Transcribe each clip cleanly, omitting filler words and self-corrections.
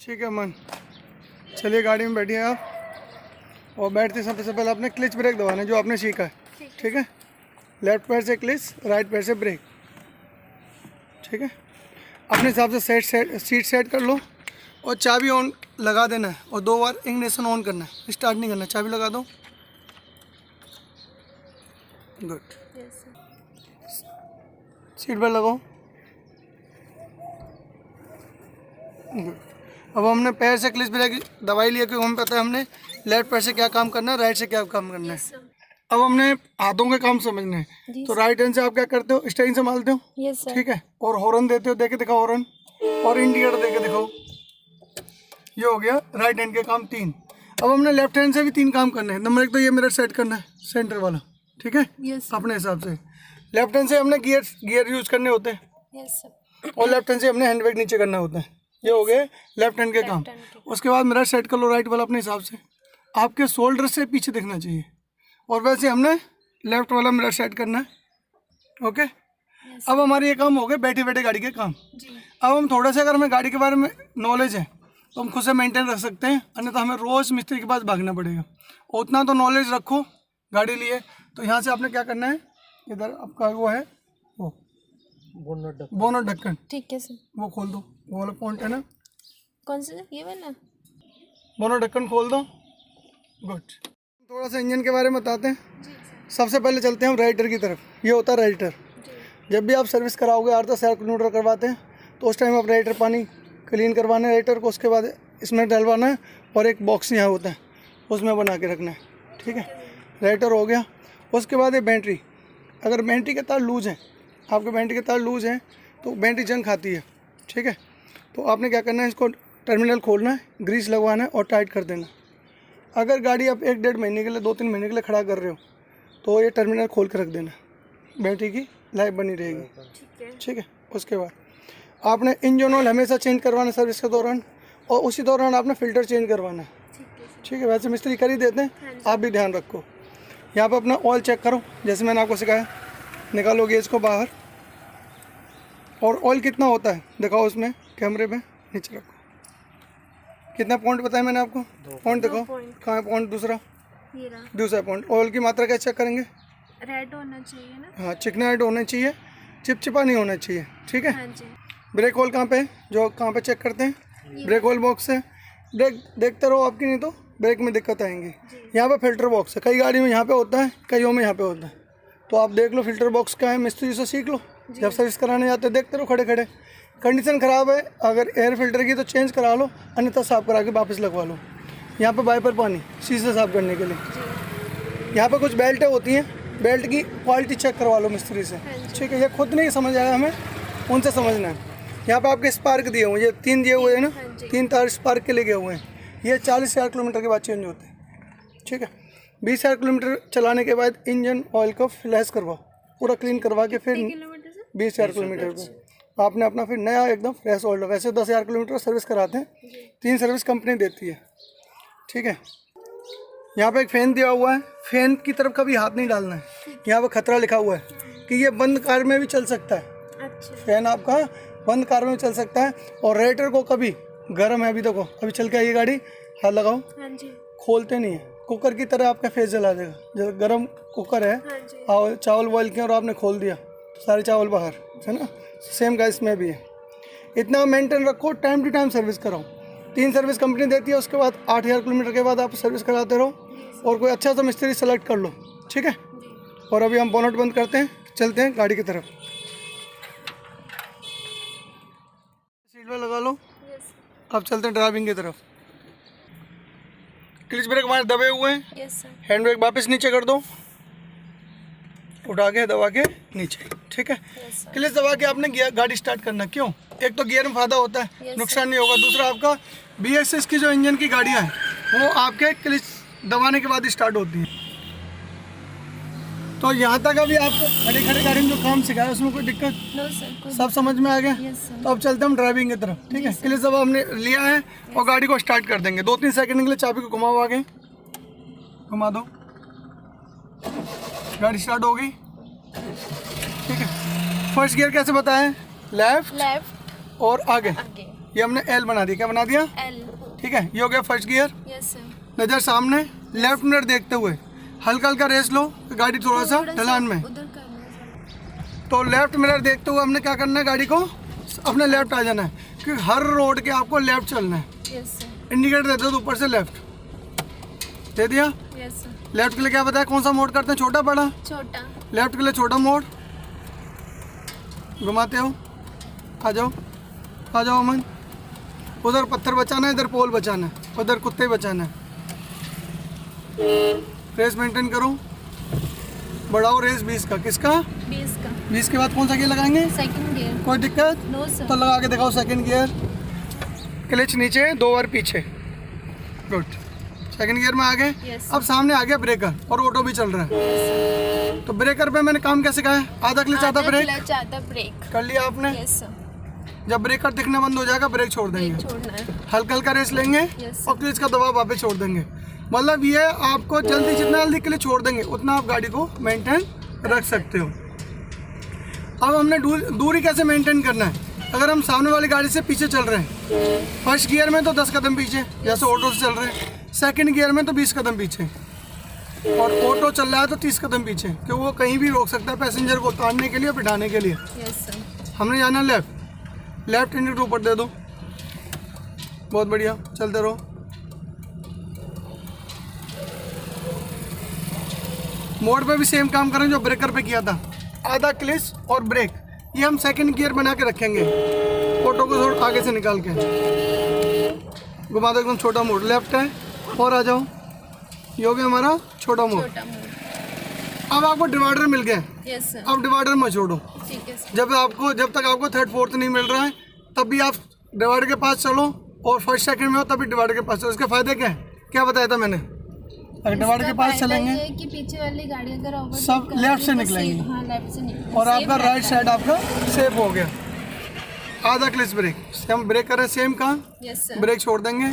ठीक है मन, चलिए गाड़ी में बैठिए आप। और बैठते सबसे पहले आपने क्लच ब्रेक दबाना है जो आपने सीखा है। ठीक है, लेफ्ट पैर से क्लच, राइट पैर से ब्रेक। ठीक है, अपने हिसाब से सीट सेट कर लो और चाबी ऑन लगा देना है और 2 बार इग्निशन ऑन करना है, स्टार्ट नहीं करना। चाबी लगा दो। गुड। सीट बेल्ट लगाओ। गुड। अब हमने पैर से क्लच ब्रेक दबाई लिया क्योंकि हमें पता है हमने लेफ्ट पैर से क्या काम करना है, राइट से क्या काम करना है। अब हमने हाथों के काम समझने हैं। तो राइट हैंड से आप क्या करते हो, स्टीयरिंग संभालते हो। ठीक है, और हॉर्न देते हो, देके दिखाओ हॉर्न, और इंडिकेटर देके दिखाओ। ये हो गया राइट हैंड के काम 3। अब हमने लेफ्ट हैंड से भी 3 काम करने हैं। नंबर 1 तो ये मिरर सेट करना है सेंटर वाला। ठीक है, अपने हिसाब से। लेफ्ट हैंड से हमने गियर यूज करने होते हैं। और लेफ्ट हैंड से हमने हैंड ब्रेक नीचे करना होता है। ये हो गए लेफ्ट हैंड के काम। उसके बाद मिरर सेट कर लो राइट वाला अपने हिसाब से। आपके शोल्डर से पीछे दिखना चाहिए, और वैसे हमने लेफ्ट वाला मिरर सेट करना है। ओके। अब हमारे ये काम हो गए बैठे बैठे गाड़ी के काम। अब हम थोड़ा सा, अगर हमें गाड़ी के बारे में नॉलेज है तो हम खुद से मेंटेन रख सकते हैं, अन्यथा हमें रोज़ मिस्त्री के पास भागना पड़ेगा। और उतना तो नॉलेज रखो गाड़ी लिए। तो यहाँ से आपने क्या करना है, इधर आपका वो है वो बोनट ढक्कन। ठीक है सर, वो खोल दो, वो वाला पॉइंट है ना। कौन सा, ये वाला? बोनट ढक्कन खोल दो। गुड। थोड़ा सा इंजन के बारे में बताते हैं। सबसे पहले चलते हैं हम राइटर की तरफ। ये होता है राइटर। जब भी आप सर्विस कराओगे 8-10 किलोमीटर करवाते हैं तो उस टाइम आप राइटर पानी क्लीन करवाना है राइटर को। उसके बाद इसमें डलवाना है और एक बॉक्स यहाँ होता है उसमें बना के रखना है। ठीक है, राइटर हो गया। उसके बाद ये बैटरी, अगर बैटरी के तार लूज़ हैं, आपके बैटरी के तार लूज़ हैं तो बैटरी जंग खाती है। ठीक है, तो आपने क्या करना है, इसको टर्मिनल खोलना है, ग्रीस लगवाना है और टाइट कर देना। अगर गाड़ी आप 1-1.5 महीने के लिए, 2-3 महीने के लिए खड़ा कर रहे हो तो ये टर्मिनल खोल के रख देना, बैटरी की लाइफ बनी रहेगी। ठीक है, उसके बाद आपने इंजन ऑयल हमेशा चेंज करवाना सर्विस के दौरान, और उसी दौरान आपने फ़िल्टर चेंज करवाना है। ठीक है, वैसे मिस्त्री कर ही देते हैं, आप भी ध्यान रखो। यहाँ पर अपना ऑयल चेक करो जैसे मैंने आपको सिखाया। निकालो गेज को बाहर, और ऑयल कितना होता है दिखाओ उसमें कैमरे में, नीचे रखो। कितना पॉइंट बताया मैंने आपको? पॉइंट दिखाओ, कहाँ है पॉइंट? दूसरा पॉइंट। ऑयल की मात्रा कैसे चेक करेंगे? रेड होना चाहिए ना। हाँ, चिकना रेड होना चाहिए, चिपचिपा नहीं होना चाहिए। ठीक है। हाँ जी। ब्रेक होल कहाँ पे है, जो कहाँ पे चेक करते हैं? ब्रेक होल बॉक्स से। ब्रेक देखते रहो आपकी, नहीं तो ब्रेक में दिक्कत आएंगी। यहाँ पे फिल्टर बॉक्स है, कई गाड़ी में यहाँ पे होता है, कईयों में यहाँ पे होता है। तो आप देख लो फिल्टर बॉक्स क्या है, मिस्त्री से सीख लो। जब सर्विस कराने जाते देखते रहो खड़े खड़े। कंडीशन ख़राब है अगर एयर फिल्टर की तो चेंज करा लो, अन्यथा साफ़ करा के वापस लगवा लो। यहाँ पे वाइपर पानी शीशे साफ़ करने के लिए। यहाँ पे कुछ बेल्टें होती हैं, बेल्ट की क्वालिटी चेक करवा लो मिस्त्री से। ठीक है, ये खुद नहीं समझ आया हमें, उनसे समझना है। यहाँ पे आपके स्पार्क दिए हुए हैं, ये 3 दिए हुए हैं ना, 3 तार स्पार्क के लगे हुए हैं। ये 40,000 किलोमीटर के बाद चेंज होते हैं। ठीक है, 20,000 किलोमीटर चलाने के बाद इंजन ऑयल को फ्लैश करवाओ, पूरा क्लीन करवा के फिर 20,000 किलोमीटर पर आपने अपना फिर नया एकदम फ्रेश ऑयल। वैसे 10,000 किलोमीटर सर्विस कराते हैं, 3 सर्विस कंपनी देती है। ठीक है, यहाँ पे एक फ़ैन दिया हुआ है, फ़ैन की तरफ कभी हाथ नहीं डालना है। यहाँ पे खतरा लिखा हुआ है कि ये बंद कार में भी चल सकता है। फ़ैन आपका बंद कार में चल सकता है। और रेडिएटर को कभी गर्म है, अभी देखो अभी चल के आई गाड़ी, हाथ लगाओ, खोलते नहीं है, कुकर की तरह आपका फेस जला देगा। जब गर्म कुकर है और चावल बॉयल किया और आपने खोल दिया तो सारे चावल बाहर, है ना। सेम का इसमें भी है। इतना मेंटेन रखो, टाइम टू टाइम सर्विस कराओ। 3 सर्विस कंपनी देती है, उसके बाद 8,000 किलोमीटर के बाद आप सर्विस कराते रहो और कोई अच्छा सा मिस्त्री सेलेक्ट कर लो। ठीक है, और अभी हम बोनट बंद करते हैं, चलते हैं गाड़ी की तरफ। सीट बेल्ट लगा लो। अब चलते हैं ड्राइविंग की तरफ। क्लच ब्रेक हमारे दबे हुए हैं। हैंड ब्रेक वापस नीचे कर दो, उठा के दबा के नीचे। ठीक है, क्लच दबा के आपने गाड़ी स्टार्ट करना। क्यों? एक तो गियर में फायदा होता है, नुकसान नहीं होगा। दूसरा आपका BSS की जो इंजन की गाड़ियाँ हैं वो आपके क्लच दबाने के बाद स्टार्ट होती हैं। तो यहाँ तक अभी आपको खड़ी खड़ी गाड़ी में जो काम सिखाया उसमें कोई दिक्कत? सब समझ में आ गया? तो अब चलते हम ड्राइविंग की तरफ। ठीक है, क्लच दबा हमने लिया है और गाड़ी को स्टार्ट कर देंगे। 2-3 सेकंड के लिए चाबी को घुमाओ, आगे घुमा दो, गाड़ी स्टार्ट हो गई। ठीक है, फर्स्ट गियर कैसे बताएं? लेफ्ट और आगे। ये हमने एल बना दिया। क्या बना दिया? एल। ठीक है, ये हो गया फर्स्ट गियर। Yes sir. नज़र सामने, लेफ्ट मिरर देखते हुए हल्का हल्का रेस लो, गाड़ी थोड़ा सा ढलान में। उधर करना है तो लेफ्ट मिरर देखते हुए हमने क्या करना है, गाड़ी को अपने लेफ्ट आ जाना है, क्योंकि हर रोड के आपको लेफ्ट चलना है। सर। Yes sir. इंडिकेटर दे दो ऊपर से, लेफ्ट दे दिया। Yes sir. लेफ्ट के लिए क्या बताया, कौन सा मोड करते हैं, छोटा बड़ा? छोटा। लेफ्ट के लिए छोटा मोड, घुमाते हो, आ जाओ आ जाओ अमन। उधर पत्थर बचाना है, इधर पोल बचाना है, उधर कुत्ते बचाना है। रेस मेंटेन करो, बढ़ाओ रेस 20 का। किसका? 20 का। 20 के बाद कौन सा गियर लगाएंगे? Second gear. कोई दिक्कत? नो तो सर। लगा के दिखाओ सेकंड गियर। क्लच नीचे, 2 बार पीछे। गुड, सेकंड गियर में आ गए। Yes. अब सामने आ गया ब्रेकर और ऑटो भी चल रहा है। तो ब्रेकर पे मैंने काम कैसे कहा है, आधा क्लच आधा ब्रेक क्लच आधा ब्रेक। कर लिया आपने। Yes sir. जब ब्रेकर दिखना बंद हो जाएगा ब्रेक छोड़ ब्रेक देंगे, छोड़ना है। हल्का हल्का रेस लेंगे Yes. और क्लच का दबाव वापस छोड़ देंगे। मतलब ये आपको जल्दी, जितना जल्दी क्लच छोड़ देंगे उतना आप गाड़ी को मेंटेन रख सकते हो। अब हमने दूरी कैसे मेंटेन करना है। अगर हम सामने वाली गाड़ी से पीछे चल रहे हैं, फर्स्ट गियर में तो 10 कदम पीछे जैसे ऑटो से चल रहे हैं, सेकंड गियर में तो 20 कदम पीछे, और ऑटो चल रहा है तो 30 कदम पीछे, क्योंकि वो कहीं भी रोक सकता है पैसेंजर को उतारने के लिए, बिठाने के लिए। Yes sir. हमने जाना लेफ्ट, लेफ्ट इंडिकेटर ऊपर दे दो। बहुत बढ़िया, चलते रहो। मोड पे भी सेम काम करें जो ब्रेकर पे किया था, आधा क्लिच और ब्रेक। ये हम सेकंड गियर बना के रखेंगे, ऑटो को थोड़ा आगे से निकाल के घुमा दो। एकदम छोटा मोड लेफ्ट है, और आ जाओ। ये हो गया हमारा छोटा मोड। छोटा मोड। अब आपको डिवाइडर मिल गया, यस सर। अब डिवाइडर मत छोड़ो। ठीक है सर। जब तक आपको थर्ड फोर्थ नहीं मिल रहा है तब भी आप डिवाइडर के पास चलो, और फर्स्ट सेकंड में हो तभी डिवाइडर के पास चलो। इसके फायदे क्या है, क्या बताया था मैंने? अगर डिवाइडर के पास चलेंगे ये कि पीछे वाली गाड़ी अगर overtake सब कर लेफ्ट से रही है तो निकलेंगी। safe- हाँ लेफ्ट से निकलेंगी। और Safe आपका रहता राइट है। साइड आपका सेफ हो गया। आधा क्लिच ब्रेक, हम ब्रेक कर रहे हैं सेम का, यस सर। ब्रेक छोड़ देंगे।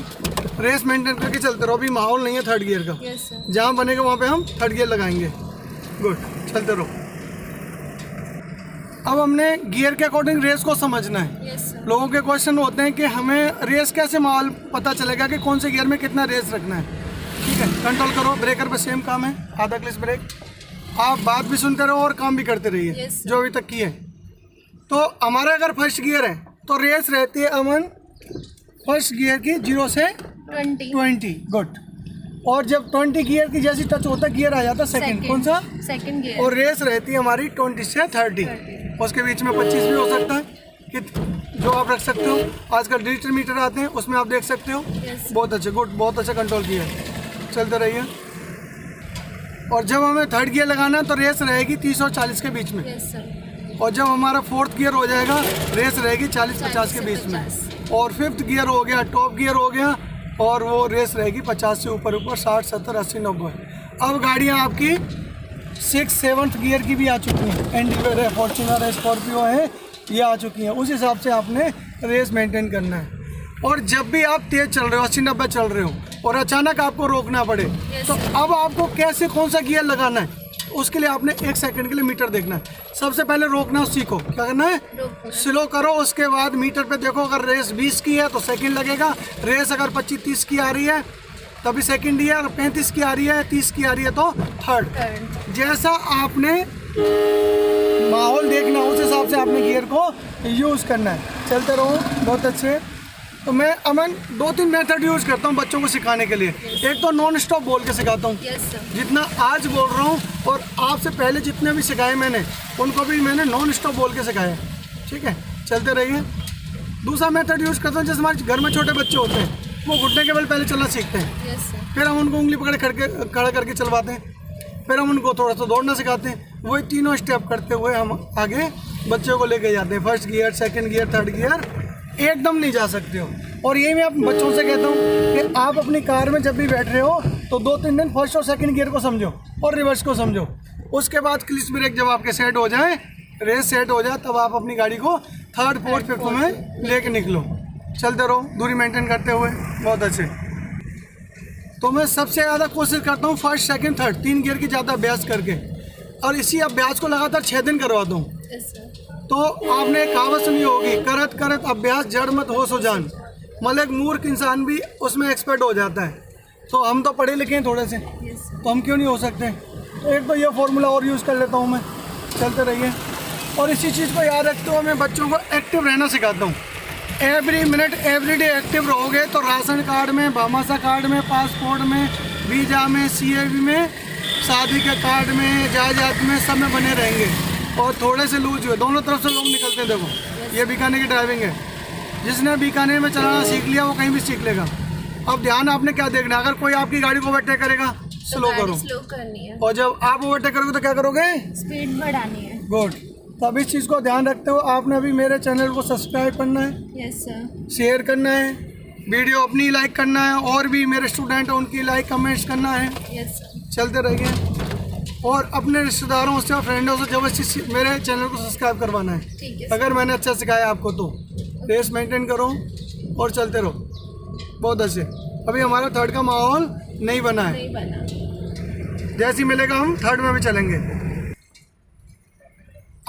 रेस मेंटेन करके चलते रहो, अभी माहौल नहीं है थर्ड गियर का। Yes sir. जहाँ बनेगा वहाँ पे हम थर्ड गियर लगाएंगे। गुड, चलते रहो। अब हमने गियर के अकॉर्डिंग रेस को समझना है। Yes sir. लोगों के क्वेश्चन होते हैं कि हमें रेस कैसे माहौल पता चलेगा कि कौन से गियर में कितना रेस रखना है। ठीक है, कंट्रोल करो। ब्रेकर पे सेम काम है, आधा क्लिच ब्रेक। आप बात भी सुनते रहो और काम भी करते रहिए, Yes, sir. जो अभी तक किए। तो हमारा अगर फर्स्ट गियर है तो रेस रहती है अमन फर्स्ट गियर की 0 से 20। गुड। और जब 20 गियर की जैसी टच होता है गियर आ जाता है सेकंड। कौन सा? Second gear. और रेस रहती है हमारी 20 से 30। उसके बीच में 25 भी हो सकता है, कि जो आप रख सकते हो। आजकल डिजिटल मीटर आते हैं, उसमें आप देख सकते हो। Yes. बहुत अच्छे, गुड, बहुत अच्छा कंट्रोल किया है। चलते रहिए। और जब हमें थर्ड गियर लगाना है तो रेस रहेगी 30 और 40 के बीच में। Yes sir. और जब हमारा फोर्थ गियर हो जाएगा रेस रहेगी 40-50 के बीच में। और फिफ्थ गियर हो गया, टॉप गियर हो गया, और वो रेस रहेगी 50 से ऊपर ऊपर, 60, 70, 80, 90। अब गाड़ियाँ आपकी 6, 7th गियर की भी आ चुकी हैं। एंडीवर है, फॉर्च्यूनर है, स्कॉर्पियो है, ये आ चुकी हैं। उस हिसाब से आपने रेस मेंटेन करना है। और जब भी आप तेज़ चल रहे हो, 80-90 चल रहे हो, और अचानक आपको रोकना पड़े, तो अब आपको कैसे कौन सा गियर लगाना है, उसके लिए आपने 1 सेकंड के लिए मीटर देखना है। सबसे पहले रोकना सीखो। क्या करना है? स्लो करो। उसके बाद मीटर पे देखो, अगर रेस 20 की है तो सेकंड लगेगा। रेस अगर 25-30 की आ रही है तभी सेकंड ही है। अगर 35 की आ रही है, 30 की आ रही है तो थर्ड। जैसा आपने माहौल देखना, उस हिसाब से आपने गियर को यूज़ करना है। चलते रहो, बहुत अच्छे। तो मैं अमन 2-3 मेथड यूज़ करता हूँ बच्चों को सिखाने के लिए। एक तो नॉन स्टॉप बोल के सिखाता हूँ, यस सर। जितना आज बोल रहा हूँ, और आपसे पहले जितने भी सिखाए मैंने उनको भी मैंने नॉन स्टॉप बोल के सिखाया। ठीक है, चलते रहिए। दूसरा मेथड यूज़ करता हूँ, जैसे हमारे घर में छोटे बच्चे होते हैं, वो घुटने के बल पहले चलना सीखते हैं। Yes sir. फिर हम उनको उंगली पकड़ खड़ा करके चलवाते हैं। फिर हम उनको थोड़ा सा दौड़ना सिखाते हैं। वही तीनों स्टेप करते हुए हम आगे बच्चों को लेके जाते हैं। First gear, second gear, third gear, एकदम नहीं जा सकते हो। और ये मैं अपने बच्चों से कहता हूँ कि आप अपनी कार में जब भी बैठ रहे हो तो 2-3 दिन फर्स्ट और सेकंड गियर को समझो और रिवर्स को समझो। उसके बाद क्लिच ब्रेक जब आपके सेट हो जाए, रेस सेट हो जाए, तब आप अपनी गाड़ी को थर्ड, फोर्थ, फिफ्थ में लेके निकलो। चलते रहो दूरी मेंटेन करते हुए, बहुत अच्छे। तो मैं सबसे ज़्यादा कोशिश करता हूँ फर्स्ट, सेकंड, थर्ड 3 गियर की ज़्यादा अभ्यास करके, और इसी अभ्यास को लगातार 6 दिन करवाता हूँ। Yes sir. तो आपने कहावत सुनी होगी, करत करत अभ्यास जड़ मत हो सो जान। मतलब एक मूर्ख इंसान भी उसमें एक्सपर्ट हो जाता है। तो हम तो पढ़े लिखे हैं थोड़े से, यस सर। तो हम क्यों नहीं हो सकते। तो एक तो ये फार्मूला और यूज़ कर लेता हूँ मैं, चलते रहिए। और इसी चीज़ को याद रखते हुए मैं बच्चों को एक्टिव रहना सिखाता हूँ। एवरी मिनट एवरीडे एक्टिव रहोगे तो राशन कार्ड में, भामाशाह कार्ड में, पासपोर्ट में, वीज़ा में, CAV में, शादी के कार्ड में, जायदाद में, सब में बने रहेंगे। और थोड़े से लूज हुए, दोनों तरफ से लोग निकलते हैं। देखो ये बीकानेर की ड्राइविंग है, जिसने बीकानेर में चलाना सीख लिया वो कहीं भी सीख लेगा। अब ध्यान आपने क्या देखना है, अगर कोई आपकी गाड़ी को ओवरटेक करेगा स्लो करो, स्लो करनी है, और जब आप ओवरटेक करोगे तो क्या करोगे, स्पीड बढ़ानी है। गुड। तब इस चीज़ को ध्यान रखते हुए आपने अभी मेरे चैनल को सब्सक्राइब करना है, यस सर। शेयर करना है, वीडियो अपनी लाइक करना है, और भी मेरे स्टूडेंट हैं उनकी लाइक कमेंट्स करना है। Yes sir. चलते रहिए। और अपने रिश्तेदारों से और फ्रेंडों से जबरदस्ती मेरे चैनल को सब्सक्राइब करवाना है। ठीक है अगर मैंने अच्छा सिखाया आपको तो रेस मेंटेन करो और चलते रहो बहुत अच्छे। अभी हमारा थर्ड का माहौल नहीं बना है, नहीं बना। जैसे ही मिलेगा हम थर्ड में भी चलेंगे।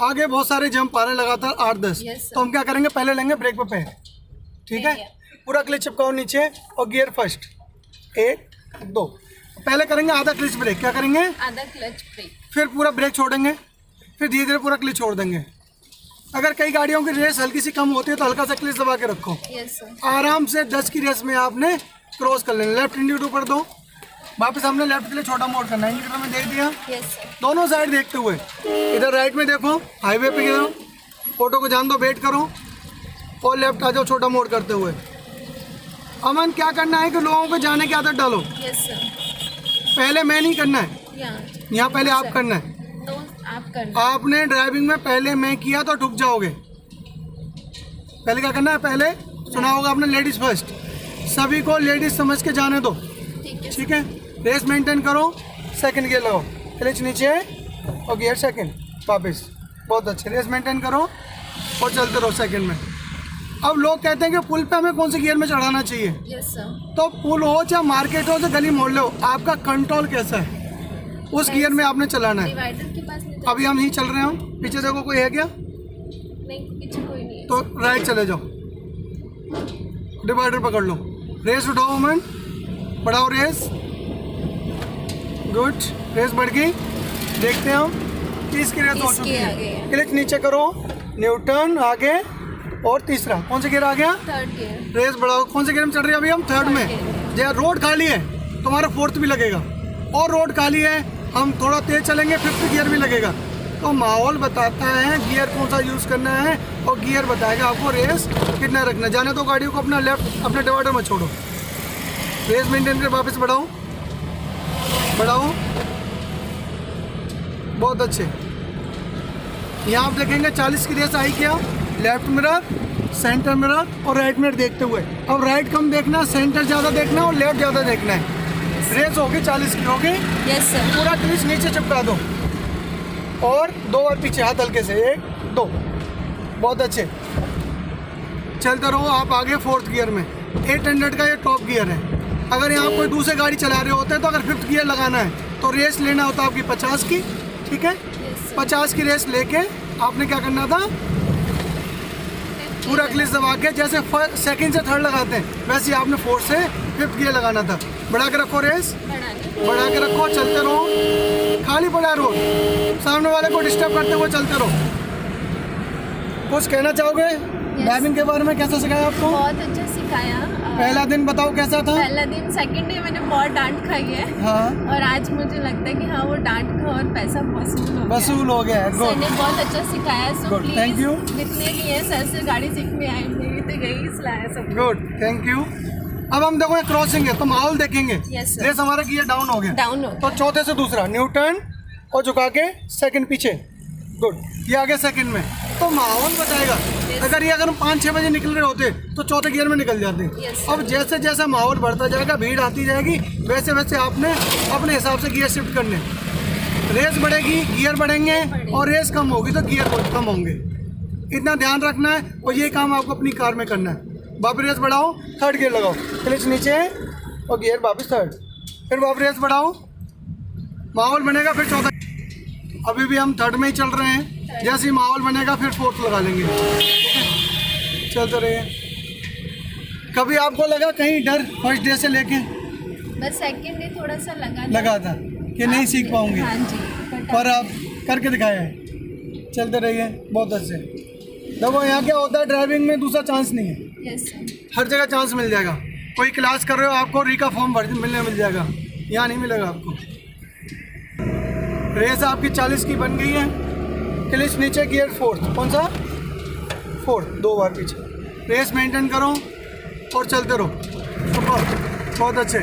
आगे बहुत सारे जंप आ रहे हैं लगातार 8-10। Yes, sir. तो हम क्या करेंगे, पहले लेंगे ब्रेक पे पैर, ठीक है, पूरा क्लिच चिपकाओ नीचे और गियर फर्स्ट 1 2। पहले करेंगे आधा क्लिच ब्रेक, क्या करेंगे, आधा क्लच ब्रेक। फिर पूरा ब्रेक छोड़ेंगे, फिर धीरे धीरे पूरा क्लिच छोड़ देंगे। अगर कई गाड़ियों की रेस हल्की सी कम होती है तो हल्का सा क्लिच दबा के रखो। Yes sir. आराम से 10 की रेस में आपने क्रॉस कर लेना। लेफ्ट इंडिकेटर ऊपर दो, वापस हमने लेफ्ट के लिए छोटा मोड़ करना है, इंडिकेटर में दे दिया। Yes sir. दोनों साइड देखते हुए इधर राइट में देखो, हाईवे पे गिरो, ऑटो को जान दो, वेट करो, और लेफ्ट आ जाओ छोटा मोड़ करते हुए। अमन क्या करना है कि लोगों को जाने की आदत डालो। Yes sir. पहले मैं नहीं करना है, यहाँ पहले आप करना है। तो आप करना। आपने ड्राइविंग में पहले मैं किया तो ठुक जाओगे। पहले क्या करना है, पहले सुना होगा आपने लेडीज फर्स्ट, सभी को लेडीज समझ के जाने दो, ठीक है। ठीक है। रेस मेंटेन करो, सेकंड गियर लगाओ, क्लच नीचे और गियर सेकंड वापस, बहुत अच्छे। रेस मेंटेन करो और चलते रहो सेकंड में। अब लोग कहते हैं कि पुल पे हमें कौन से गियर में चढ़ाना चाहिए। Yes sir. तो पुल हो चाहे मार्केट हो चाहे गली मोड़ लो, आपका कंट्रोल कैसा है उस गियर में आपने चलाना है। डिवाइडर के पास नहीं अभी हम यहीं चल रहे हैं, पीछे देखो कोई है क्या, नहीं, पीछे कोई नहीं है। तो राइट चले जाओ, डिवाइडर पकड़ लो, रेस उठाओ अमन, बढ़ाओ रेस, गुड। रेस बढ़ गई, देखते हैं हम 30 की रेस हो चुकी इसके आगे है। है। क्लिच नीचे करो, न्यूटन आगे, और तीसरा कौन सा गियर आ गया, थर्ड गियर। रेस बढ़ाओ। कौन से गियर में चल रहे हैं अभी हम, थर्ड में। जहाँ रोड खाली है तुम्हारा फोर्थ भी लगेगा, और रोड खाली है हम थोड़ा तेज चलेंगे, फिफ्थ गियर भी लगेगा। तो माहौल बताता है गियर कौन सा यूज़ करना है, और गियर बताएगा आपको रेस कितना रखना है। जाने तो गाड़ियों को अपना लेफ्ट अपने डिवाइडर में छोड़ो, रेस मेंटेन कर, वापस बढ़ाओ बढ़ाओ, बहुत अच्छे। यहाँ आप देखेंगे 40 की रेस आई क्या, लेफ्ट मिरर, सेंटर मिरर और राइट मिरर देखते हुए। अब राइट कम देखना, सेंटर ज़्यादा देखना और लेफ्ट ज़्यादा देखना है। रेस होगी 40 की, होगी। Yes sir. पूरा क्लिच नीचे चिपका दो और 2 बार पीछे हाथ हल्के से, 1 2, बहुत अच्छे। चलते रहो आप आगे फोर्थ गियर में। 800 का ये टॉप गियर है। अगर यहाँ कोई दूसरे गाड़ी चला रहे होते हैं तो अगर फिफ्थ गियर लगाना है तो रेस लेना होता है आपकी 50 की, ठीक है। 50 की रेस लेके आपने क्या करना था, पूरा क्लिच दबा के, जैसे सेकंड से थर्ड लगाते हैं वैसे ही आपने फोर्थ से फिफ्थ गियर लगाना था। बढ़ा के रखो रेस, बढ़ा के रखो, चलते रहो, खाली पड़ा रोड, सामने वाले को डिस्टर्ब करते हुए चलते रहो। कुछ कहना चाहोगे ड्राइविंग के बारे में, कैसा सिखाया आपको? बहुत अच्छा सिखाया। पहला दिन बताओ कैसा था? पहला दिन, सेकंड डे मैंने बहुत डांट खाई है। हाँ, और आज मुझे लगता है कि हाँ वो डांट का और पैसा वसूल हो गया है। सर गुड ने बहुत अच्छा सिखाया। सो Good, thank you. जितने भी है सर से गाड़ी सीखने आए, मेरी तो यही सलाह है सब। Good, thank you. अब हम देखो क्रॉसिंग है तो माहौल देखेंगे। Yes, sir. रेस हमारा गियर डाउन हो गया, डाउन हो तो चौथे से दूसरा न्यूटन और झुका के सेकंड पीछे, गुड। ये आगे सेकंड में, तो माहौल बताएगा। अगर हम 5-6 बजे निकल रहे होते तो चौथे गियर में निकल जाते। Yes, अब जैसे जैसा माहौल बढ़ता जाएगा, भीड़ आती जाएगी, वैसे वैसे आपने अपने हिसाब से गियर शिफ्ट करने। रेस बढ़ेगी, गियर बढ़ेंगे, और रेस कम होगी तो गियर कम होंगे। इतना ध्यान रखना है, और ये काम आपको अपनी कार में करना है। वापस रेस बढ़ाओ, थर्ड गियर लगाओ, क्लच नीचे और गियर वापस थर्ड, फिर वापस रेस बढ़ाओ, माहौल बनेगा, फिर चौथा। अभी भी हम थर्ड में ही चल रहे हैं, जैसे ही माहौल बनेगा फिर फोर्थ लगा लेंगे, ठीक है। चलते रहिए। कभी आपको लगा कहीं डर फर्स्ट डे से लेके? बस सेकंड डे थोड़ा सा लगा था कि नहीं सीख पाऊंगी, हाँ जी, पर आप करके दिखाया है। चलते रहिए, बहुत अच्छे। देखो यहाँ क्या होता है, ड्राइविंग में दूसरा चांस नहीं है, यस सर। हर जगह चांस मिल जाएगा। कोई क्लास कर रहे हो आपको री का फॉर्म मिल जाएगा, यहाँ नहीं मिलेगा आपको। रेस आपकी 40 की बन गई है। क्लिच नीचे, गियर फोर्थ, कौन सा? फोर्थ, 2 बार पीछे। रेस मेंटेन करो और चलते रहो। बहुत अच्छे,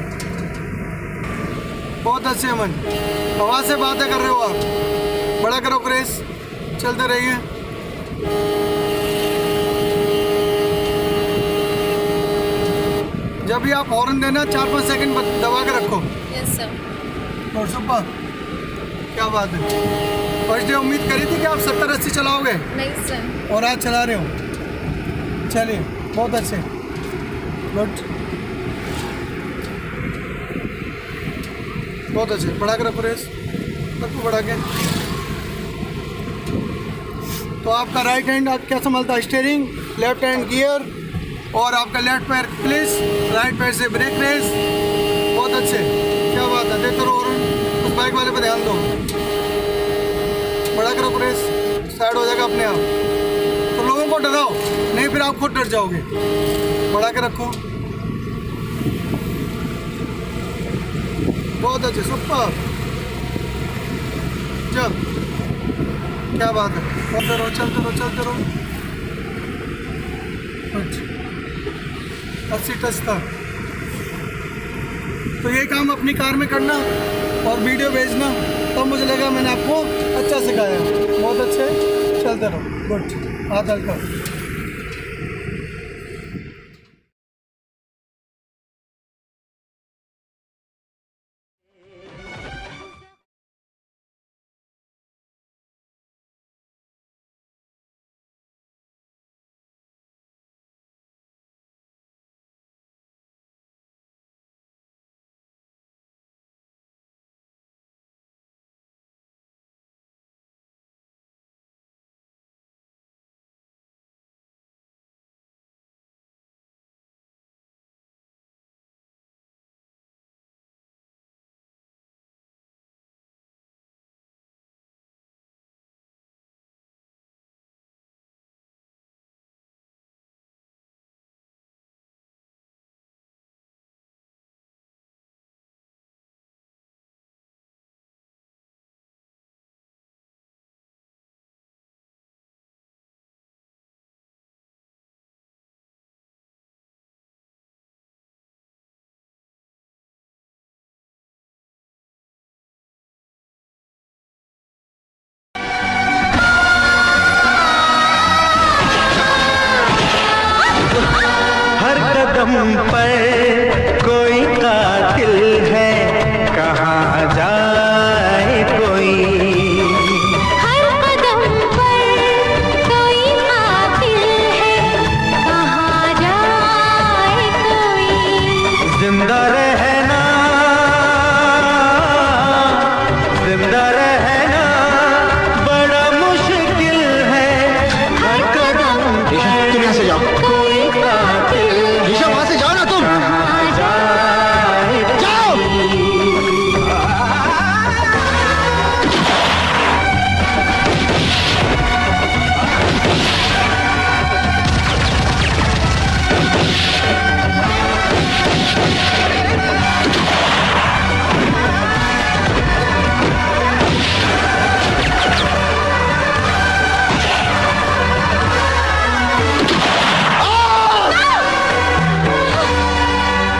बहुत अच्छे अमन। आवाज़ से बातें कर रहे हो आप, बड़ा करो क्रेस, चलते रहिए। जब भी आप हॉर्न देना 4-5 सेकंड दबा के रखो। Yes sir. और सुपर, क्या बात है। फर्स्ट डे उम्मीद करी थी कि आप 70-80 चलाओगे? नहीं सर। और आज चला रहे हो। चलिए, बहुत अच्छे, गुड, बहुत अच्छे। बढ़ा कर रखो रेस, रखो बढ़ा के। तो आपका राइट हैंड आप क्या संभालता है? स्टीयरिंग, लेफ्ट हैंड गियर, और आपका लेफ्ट पैर क्लिच, राइट पैर से ब्रेक रेस। बहुत अच्छे, क्या बात है। देखते रहो, उस बाइक वाले पे ध्यान दो। बड़ा करो प्रेस, साइड हो जाएगा अपने आप। तो लोगों को डराओ नहीं, फिर आप खुद डर जाओगे। बढ़ा के रखो, बहुत अच्छे, सुपर। चल, क्या बात है। चलते रहो, चलते रहो, चलते रहो। 80 टच था। तो ये काम अपनी कार में करना और वीडियो भेजना, तो मुझे लगा मैंने आपको अच्छा सिखाया। बहुत अच्छे, चलते रहो, गुड। हाथ हल्का। कदम पर कोई कातिल है, कहाँ जाए कोई। हर कदम पर कोई कातिल है, कहाँ जाए कोई। जिंदा रहना, जिंदा रहना बड़ा मुश्किल है। हर कदम तुम यहाँ से जाओ, कोई कातिल ऋषभ वहाँ से जाओ ना तुम। जाओ।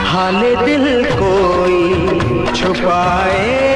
हाले दिल कोई छुपाए